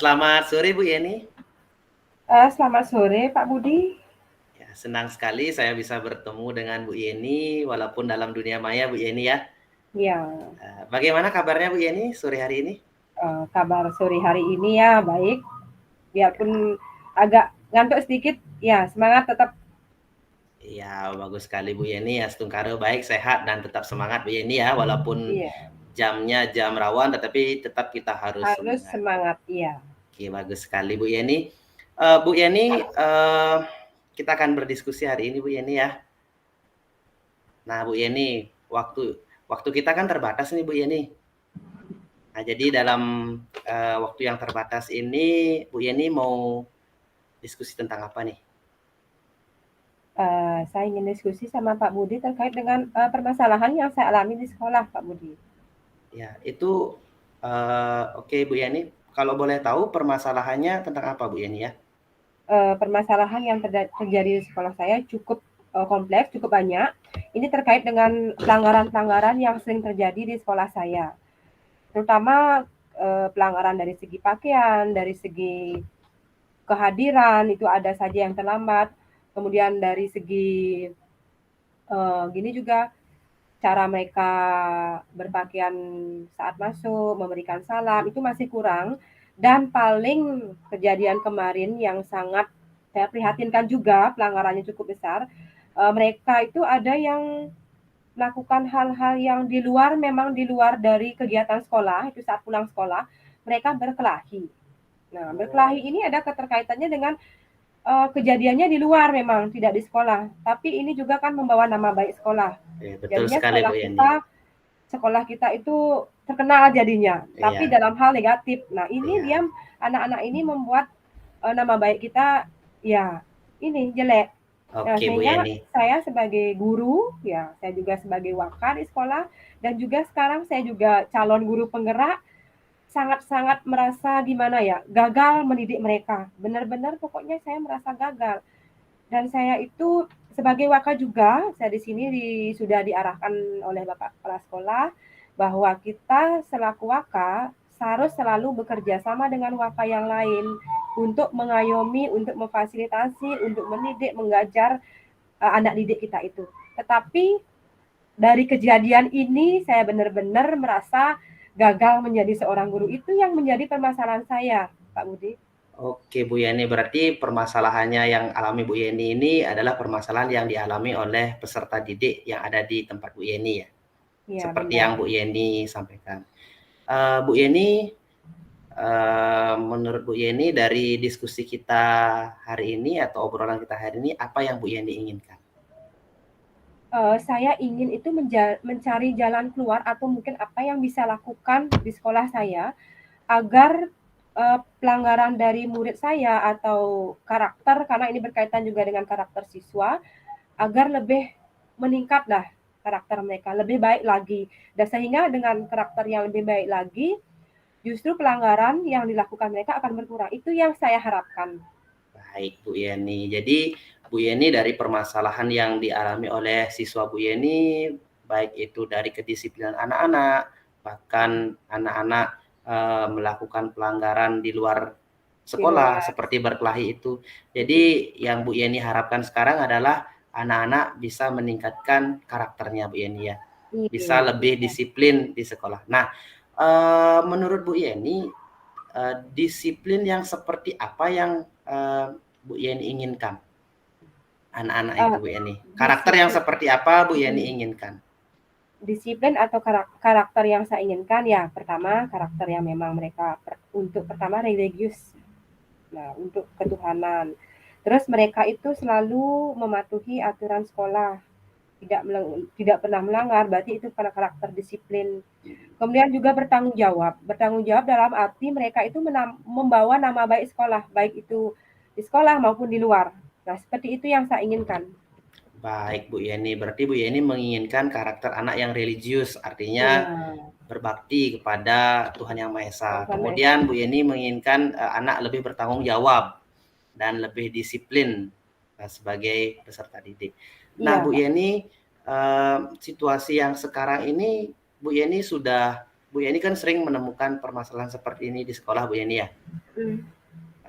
Selamat sore Bu Yeni. Selamat sore Pak Budi. Ya, senang sekali saya bisa bertemu dengan Bu Yeni walaupun dalam dunia maya Bu Yeni ya. Ya, Bagaimana kabarnya Bu Yeni sore hari ini? kabar sore hari ini ya baik. Biarpun agak ngantuk sedikit, ya semangat tetap. Iya, bagus sekali Bu Yeni ya, setungkaro baik, sehat dan tetap semangat Bu Yeni ya, walaupun Iya, jamnya jam rawan tetapi tetap kita harus harus semangat. semangat. Iya. Oke, bagus sekali Bu Yeni. Bu Yeni, kita akan berdiskusi hari ini Bu Yeni ya. Nah Bu Yeni, waktu waktu kita kan terbatas nih Bu Yeni. Nah, jadi dalam waktu yang terbatas ini, Bu Yeni mau diskusi tentang apa nih? Saya ingin diskusi sama Pak Budi terkait dengan permasalahan yang saya alami di sekolah, Pak Budi. Ya, itu oke Bu Yeni. Kalau boleh tahu permasalahannya tentang apa Bu Yeni ya? Permasalahan yang terjadi di sekolah saya cukup kompleks, cukup banyak. Ini terkait dengan pelanggaran-pelanggaran yang sering terjadi di sekolah saya. Terutama pelanggaran dari segi pakaian, dari segi kehadiran itu ada saja yang terlambat. Kemudian dari segi gini juga cara mereka berpakaian saat masuk, memberikan salam itu masih kurang. Dan paling kejadian kemarin yang sangat saya prihatinkan juga pelanggarannya cukup besar. Mereka itu ada yang melakukan hal-hal yang di luar memang di luar dari kegiatan sekolah itu saat pulang sekolah mereka berkelahi. Nah, berkelahi Oh, ini ada keterkaitannya dengan kejadiannya di luar memang tidak di sekolah, tapi ini juga kan membawa nama baik sekolah. betul Jadinya sekali Bu Yeni. sekolah kita itu terkenal jadinya, tapi Iya, dalam hal negatif. Nah, ini iya. dia anak-anak ini membuat nama baik kita ya ini jelek. Nah, Oke Bu sehingga Yeni. saya sebagai guru, ya saya juga sebagai wakar di sekolah, dan juga sekarang saya juga calon guru penggerak, sangat-sangat merasa gimana ya, gagal mendidik mereka. Benar-benar pokoknya saya merasa gagal. Dan saya itu sebagai wakar juga, saya di sini sudah diarahkan oleh Bapak Kepala Sekolah bahwa kita selaku wakar harus selalu bekerja sama dengan wakar yang lain untuk mengayomi, untuk memfasilitasi, untuk mendidik, mengajar anak didik kita itu. Tetapi dari kejadian ini saya benar-benar merasa gagal menjadi seorang guru itu yang menjadi permasalahan saya, Pak Budi. Oke Bu Yeni, berarti permasalahannya yang alami Bu Yeni ini adalah permasalahan yang dialami oleh peserta didik yang ada di tempat Bu Yeni ya. Ya, Seperti yang benar. Bu Yeni sampaikan. Bu Yeni, menurut Bu Yeni dari diskusi kita hari ini atau obrolan kita hari ini, apa yang Bu Yeni inginkan? Saya ingin itu mencari jalan keluar atau mungkin apa yang bisa lakukan di sekolah saya agar pelanggaran dari murid saya atau karakter karena ini berkaitan juga dengan karakter siswa agar lebih meningkat lah karakter mereka lebih baik lagi dan sehingga dengan karakter yang lebih baik lagi justru pelanggaran yang dilakukan mereka akan berkurang itu yang saya harapkan. Baik Bu Yeni. Jadi Bu Yeni dari permasalahan yang dialami oleh siswa Bu Yeni, baik itu dari kedisiplinan anak-anak, bahkan anak-anak melakukan pelanggaran di luar Di sekolah luar. seperti berkelahi itu. Jadi yang Bu Yeni harapkan sekarang adalah anak-anak bisa meningkatkan karakternya Bu Yeni ya. Bisa Iya, lebih iya. disiplin di sekolah. Nah, menurut Bu Yeni, disiplin yang seperti apa yang Bu Yeni inginkan anak-anak itu Uh, Bu Yeni? Karakter yang disiplin. seperti apa Bu Yeni inginkan? Disiplin atau karakter yang saya inginkan ya pertama karakter yang memang mereka untuk pertama religius, nah untuk ketuhanan, terus mereka itu selalu mematuhi aturan sekolah, tidak pernah melanggar, berarti itu pada karakter disiplin. Kemudian juga bertanggung jawab dalam arti mereka itu membawa nama baik sekolah, baik itu di sekolah maupun di luar. Nah seperti itu yang saya inginkan. Baik Bu Yeni, berarti Bu Yeni menginginkan karakter anak yang religius, artinya Iya, berbakti kepada Tuhan Yang Maha Esa. Tuhan Maha Kemudian Esa. Bu Yeni menginginkan anak lebih bertanggung jawab dan lebih disiplin sebagai peserta didik. Nah Iya Bu Pak. Yeni, situasi yang sekarang ini Bu Yeni sudah Bu Yeni kan sering menemukan permasalahan seperti ini di sekolah Bu Yeni ya. Hmm.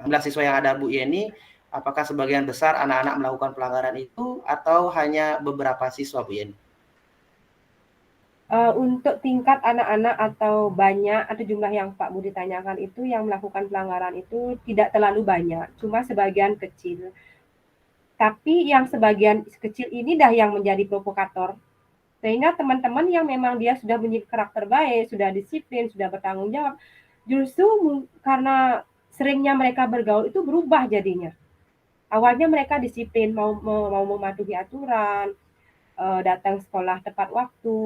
Jumlah siswa yang ada Bu Yeni, apakah sebagian besar anak-anak melakukan pelanggaran itu atau hanya beberapa siswa Bu Yeni? Untuk tingkat anak-anak atau banyak atau jumlah yang Pak Budi tanyakan itu yang melakukan pelanggaran itu tidak terlalu banyak, cuma sebagian kecil. Tapi yang sebagian kecil ini dah yang menjadi provokator. Sehingga teman-teman yang memang dia sudah punya karakter baik, sudah disiplin, sudah bertanggung jawab, justru karena seringnya mereka bergaul itu berubah jadinya. Awalnya mereka disiplin, mau mematuhi aturan, datang sekolah tepat waktu,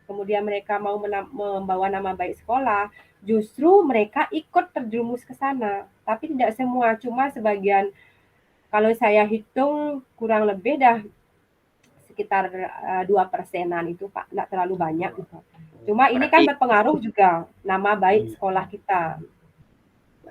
kemudian mereka mau membawa nama baik sekolah, justru mereka ikut terjerumus ke sana. Tapi tidak semua, cuma sebagian. Kalau saya hitung kurang lebih dah sekitar 2%-an itu Pak, nggak terlalu banyak gitu. Cuma ini kan Berarti berpengaruh juga nama baik sekolah kita.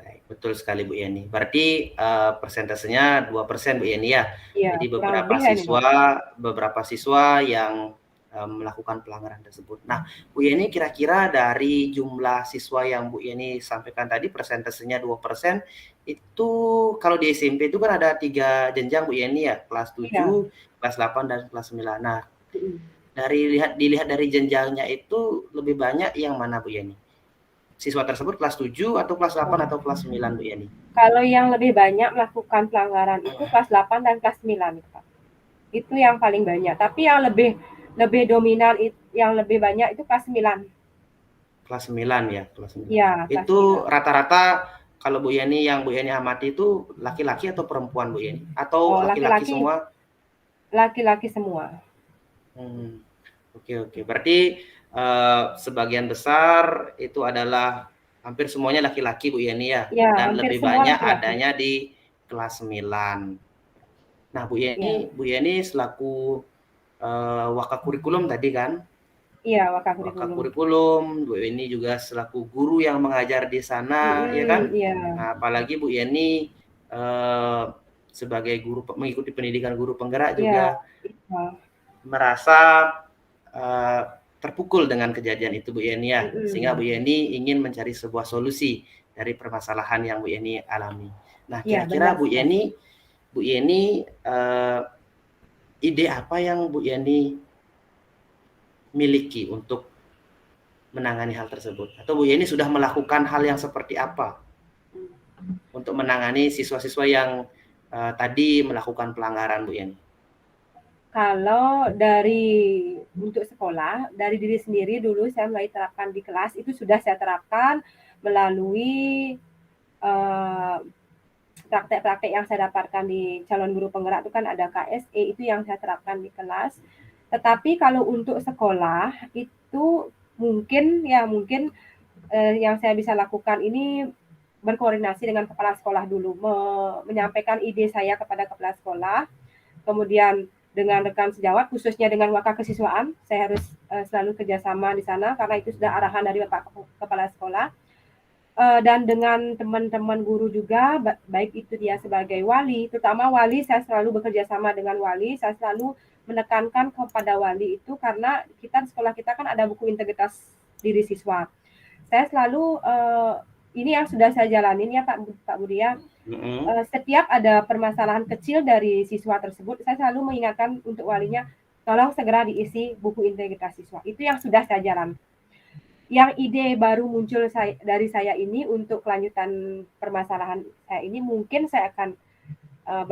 baik, betul sekali Bu Yeni. Berarti persentasenya 2% Bu Yeni ya. Iya, Jadi kurang lebih ya ini Pak. beberapa siswa yang melakukan pelanggaran tersebut. Nah, Bu Yeni kira-kira dari jumlah siswa yang Bu Yeni sampaikan tadi persentasenya 2%, itu kalau di SMP itu kan ada 3 jenjang Bu Yeni ya, kelas Iya. 7, kelas 8 dan kelas 9. Nah, dilihat dari jenjangnya itu lebih banyak yang mana Bu Yeni? Siswa tersebut kelas 7 atau kelas 8 atau kelas 9 Bu Yeni? Kalau yang lebih banyak melakukan pelanggaran itu kelas 8 dan kelas 9 Pak. Itu yang paling banyak. Tapi yang lebih dominan yang lebih banyak itu kelas 9. Kelas 9 ya, kelas 9. Iya, kelas Itu 9. rata-rata kalau Bu Yeni yang Bu Yeni amati itu laki-laki atau perempuan Bu Yeni? Atau Oh, laki-laki laki-laki semua? laki-laki semua. Oke oke. Berarti sebagian besar itu adalah hampir semuanya laki-laki Bu Yeni ya, Ya, dan hampir lebih semua banyak laki-laki. adanya di kelas 9. Nah Iya. Bu Yeni selaku wakakurikulum tadi kan? Iya, wakakurikulum. Wakakurikulum, Bu Yeni juga selaku guru yang mengajar di sana, ya kan? Iya. Nah, apalagi Bu Yeni sebagai guru mengikuti pendidikan guru penggerak Iya. juga Iya. merasa terpukul dengan kejadian itu Bu Yeni ya, sehingga Bu Yeni ingin mencari sebuah solusi dari permasalahan yang Bu Yeni alami. Nah, Iya, kira-kira benar sekali. Bu Yeni ide apa yang Bu Yeni miliki untuk menangani hal tersebut? Atau Bu Yeni sudah melakukan hal yang seperti apa untuk menangani siswa-siswa yang tadi melakukan pelanggaran Bu Yeni? Kalau untuk sekolah, dari diri sendiri dulu saya mulai terapkan di kelas, itu sudah saya terapkan melalui praktek-praktek yang saya dapatkan di calon guru penggerak itu kan ada KSE, itu yang saya terapkan di kelas. Tetapi kalau untuk sekolah itu mungkin yang saya bisa lakukan ini berkoordinasi dengan kepala sekolah dulu, menyampaikan ide saya kepada kepala sekolah, kemudian dengan rekan sejawat, khususnya dengan wakil kesiswaan, saya harus selalu kerjasama di sana karena itu sudah arahan dari Bapak Kepala Sekolah. Dan dengan teman-teman guru juga, baik itu dia sebagai wali, terutama wali, saya selalu bekerja sama dengan wali, saya selalu menekankan kepada wali itu karena kita di sekolah kita kan ada buku integritas diri siswa. Saya selalu ini yang sudah saya jalanin ya Pak Budi ya. Setiap ada permasalahan kecil dari siswa tersebut, saya selalu mengingatkan untuk walinya, tolong segera diisi buku integritas siswa. Itu yang sudah saya jalan. Yang ide baru muncul dari saya ini untuk kelanjutan permasalahan saya ini, mungkin saya akan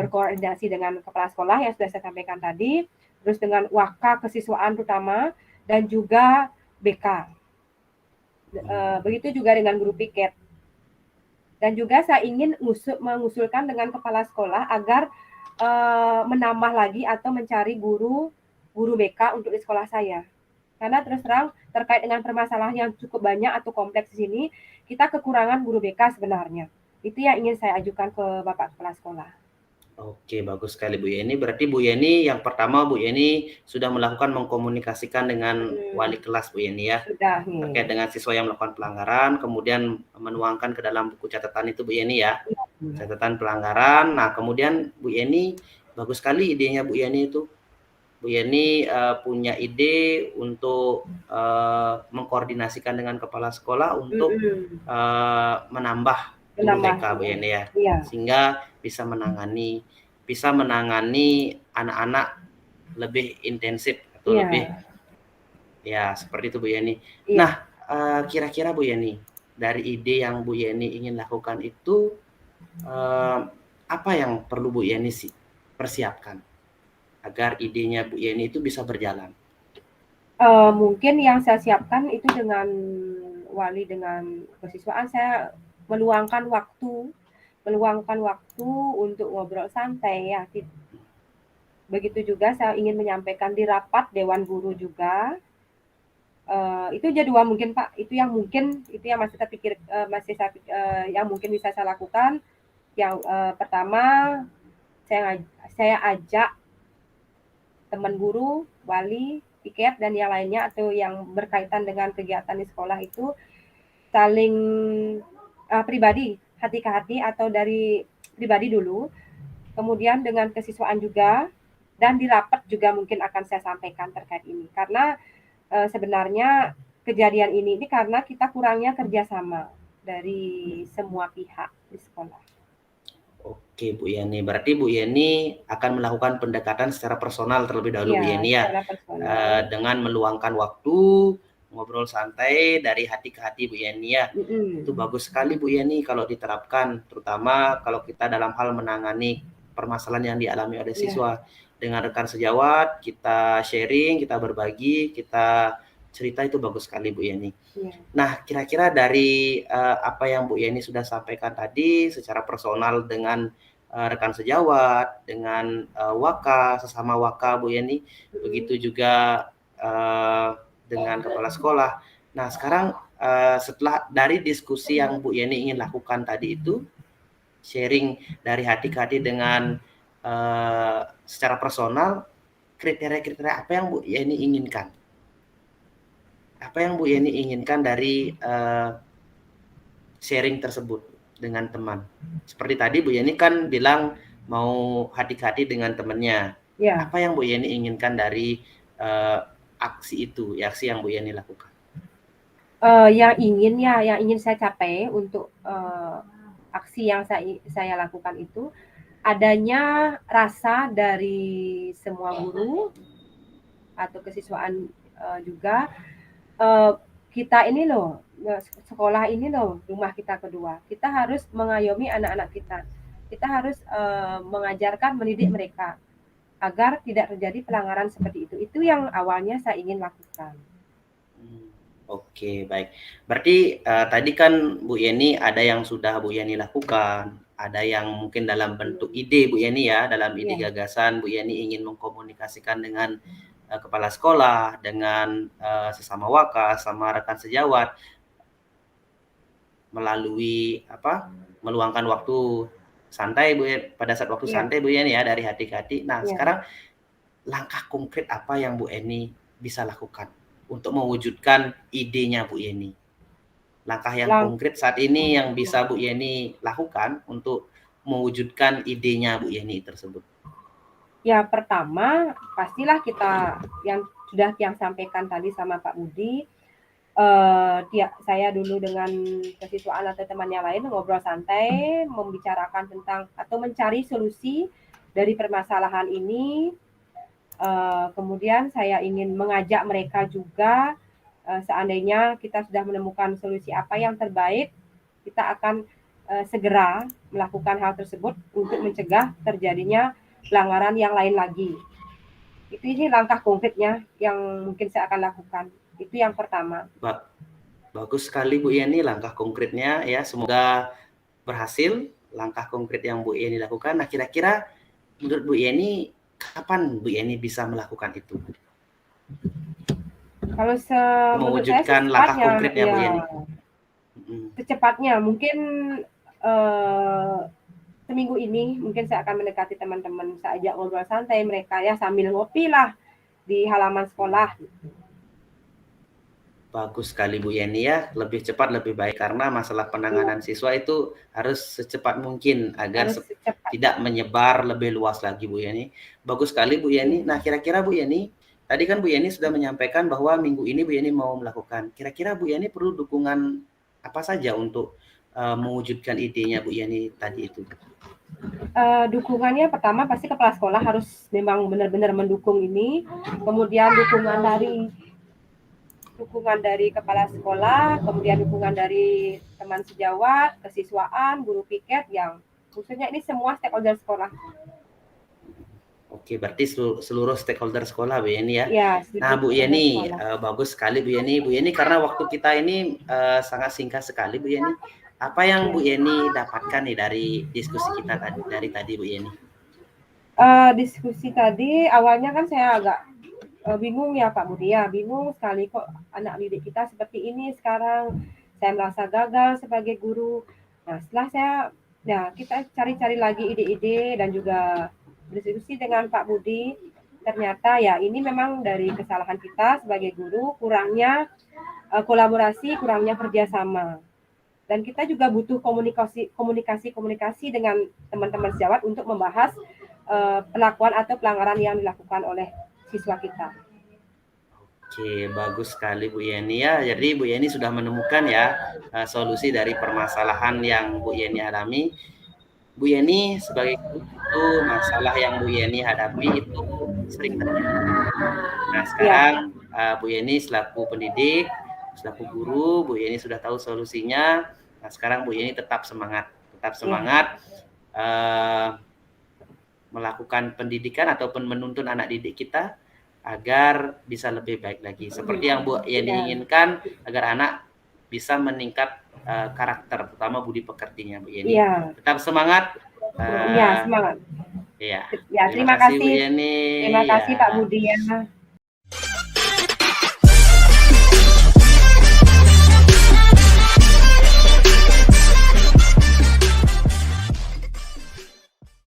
berkoordinasi dengan kepala sekolah yang sudah saya sampaikan tadi, terus dengan waka kesiswaan terutama, dan juga BK. Begitu juga dengan guru piket. Dan juga saya ingin mengusulkan dengan kepala sekolah agar menambah lagi atau mencari guru BK untuk di sekolah saya. Karena terus terang terkait dengan permasalahan yang cukup banyak atau kompleks di sini, kita kekurangan guru BK sebenarnya. Itu yang ingin saya ajukan ke Bapak Kepala Sekolah. Oke, bagus sekali Bu Yeni. Berarti Bu Yeni yang pertama Bu Yeni sudah melakukan mengkomunikasikan dengan wali kelas Bu Yeni ya. Sudah. Terkait dengan siswa yang melakukan pelanggaran, kemudian menuangkan ke dalam buku catatan itu Bu Yeni ya. Catatan pelanggaran. Nah, kemudian Bu Yeni, bagus sekali idenya Bu Yeni itu. Bu Yeni punya ide untuk mengkoordinasikan dengan kepala sekolah untuk menambah guru Menambah, TK Bu Yeni ya, iya. sehingga bisa menangani anak-anak lebih intensif atau lebih Iya. ya seperti itu Bu Yeni. Iya. Nah, kira-kira Bu Yeni, dari ide yang Bu Yeni ingin lakukan itu apa yang perlu Bu Yeni sih persiapkan agar idenya Bu Yeni itu bisa berjalan? Mungkin yang saya siapkan itu dengan wali, dengan kesiswaan, saya meluangkan waktu untuk ngobrol santai ya. Begitu juga saya ingin menyampaikan di rapat dewan guru juga. Itu aja 2 mungkin Pak, itu yang masih saya pikir, yang mungkin bisa saya lakukan. Yang pertama, saya ajak teman guru, wali, piket, dan yang lainnya atau yang berkaitan dengan kegiatan di sekolah itu saling pribadi, hati ke hati atau dari pribadi dulu, kemudian dengan kesiswaan juga, dan di rapat juga mungkin akan saya sampaikan terkait ini. Karena sebenarnya kejadian ini karena kita kurangnya kerjasama dari semua pihak di sekolah. Oke Bu Yeni, berarti Bu Yeni akan melakukan pendekatan secara personal terlebih dahulu Bu Iya, Yeni ya, secara personal. dengan meluangkan waktu, ngobrol santai dari hati ke hati Bu Yeni ya. Itu bagus sekali Bu Yeni kalau diterapkan, terutama kalau kita dalam hal menangani permasalahan yang dialami oleh Iya. siswa. Dengan rekan sejawat, kita sharing, kita berbagi, kita cerita, itu bagus sekali Bu Yeni. Iya. Nah, kira-kira dari apa yang Bu Yeni sudah sampaikan tadi secara personal dengan rekan sejawat, dengan sesama waka Bu Yeni, begitu juga dengan kepala sekolah. Nah, sekarang setelah dari diskusi yang Bu Yeni ingin lakukan tadi itu, sharing dari hati ke hati dengan secara personal, kriteria-kriteria apa yang Bu Yeni inginkan? Apa yang Bu Yeni inginkan dari sharing tersebut dengan teman? Seperti tadi Bu Yeni kan bilang mau hati-hati dengan temannya. Ya. Apa yang Bu Yeni inginkan dari aksi itu, aksi yang Bu Yeni lakukan? Yang ingin saya capai untuk aksi yang saya lakukan itu adanya rasa dari semua guru atau kesiswaan juga, kita ini loh, sekolah ini loh rumah kita kedua. Kita harus mengayomi anak-anak kita. Kita harus mengajarkan, mendidik mereka agar tidak terjadi pelanggaran seperti itu. Itu yang awalnya saya ingin lakukan. Oke, baik. Berarti tadi kan Bu Yeni ada yang sudah Bu Yeni lakukan, ada yang mungkin dalam bentuk ide Bu Yeni ya, dalam ide gagasan Bu Yeni ingin mengkomunikasikan dengan kepala sekolah, dengan sesama waka, sama rekan sejawat, melalui meluangkan waktu santai Bu Yeni, pada saat waktu santai Bu Yeni ya, dari hati ke hati. Nah, sekarang langkah konkret apa yang Bu Yeni bisa lakukan untuk mewujudkan idenya Bu Yeni? Langkah yang konkret saat ini yang bisa Bu Yeni lakukan untuk mewujudkan idenya Bu Yeni tersebut? Ya, pertama pastilah kita yang sudah sampaikan tadi sama Pak Budi, saya dulu dengan kesiswaan atau teman yang lain ngobrol santai, membicarakan tentang atau mencari solusi dari permasalahan ini. Kemudian saya ingin mengajak mereka juga, seandainya kita sudah menemukan solusi apa yang terbaik, kita akan segera melakukan hal tersebut untuk mencegah terjadinya pelanggaran yang lain lagi. Ini langkah konkretnya yang mungkin saya akan lakukan. Itu yang pertama. Bagus sekali Bu Yeni langkah konkretnya ya. Semoga berhasil langkah konkret yang Bu Yeni lakukan. Nah, kira-kira menurut Bu Yeni kapan Bu Yeni bisa melakukan itu? Kalau mewujudkan langkah konkretnya Bu Yeni. Secepatnya mungkin seminggu ini mungkin saya akan mendekati teman-teman, saya ajak ngobrol santai mereka ya sambil ngopi lah di halaman sekolah. Bagus sekali Bu Yeni ya, lebih cepat lebih baik karena masalah penanganan siswa itu harus secepat mungkin agar Harus cepat. tidak menyebar lebih luas lagi Bu Yeni. Bagus sekali Bu Yeni. Nah, kira-kira Bu Yeni, tadi kan Bu Yeni sudah menyampaikan bahwa minggu ini Bu Yeni mau melakukan. Kira-kira Bu Yeni perlu dukungan apa saja untuk mewujudkan idenya Bu Yeni tadi itu? Dukungannya pertama pasti kepala sekolah harus memang benar-benar mendukung ini, kemudian dukungan dari kepala sekolah, kemudian dukungan dari teman sejawat, kesiswaan, guru piket yang khususnya ini semua stakeholder sekolah. Oke, berarti seluruh stakeholder sekolah Bu Yeni ya. Ya, Nah Bu stakeholder Yeni, sekolah. bagus sekali Bu Yeni. Bu Yeni karena waktu kita ini sangat singkat sekali Bu Yeni. Apa yang Bu Yeni dapatkan nih dari diskusi kita dari tadi Bu Yeni? Diskusi tadi awalnya kan saya agak bingung ya Pak Budi ya, bingung sekali kok anak didik kita seperti ini sekarang. Saya merasa gagal sebagai guru. Nah, setelah kita cari-cari lagi ide-ide dan juga berdiskusi dengan Pak Budi, ternyata ya ini memang dari kesalahan kita sebagai guru, kurangnya kolaborasi, kurangnya kerjasama. Dan kita juga butuh komunikasi dengan teman-teman sejawat untuk membahas perlakuan atau pelanggaran yang dilakukan oleh siswa kita. Oke, bagus sekali Bu Yeni ya. Jadi Bu Yeni sudah menemukan ya solusi dari permasalahan yang Bu Yeni alami. Bu Yeni sebagai guru itu masalah yang Bu Yeni hadapi itu sering terjadi. Nah sekarang Bu Yeni selaku pendidik, selaku guru, Bu Yeni sudah tahu solusinya. Nah sekarang Bu Yeni tetap semangat melakukan pendidikan ataupun menuntun anak didik kita agar bisa lebih baik lagi. Seperti yang Bu Yeni inginkan agar anak bisa meningkat karakter, terutama budi pekertinya Bu Yeni. Tetap semangat. Semangat. Iya. Ya, terima kasih. Bu Yeni. Terima kasih Pak Budi ya.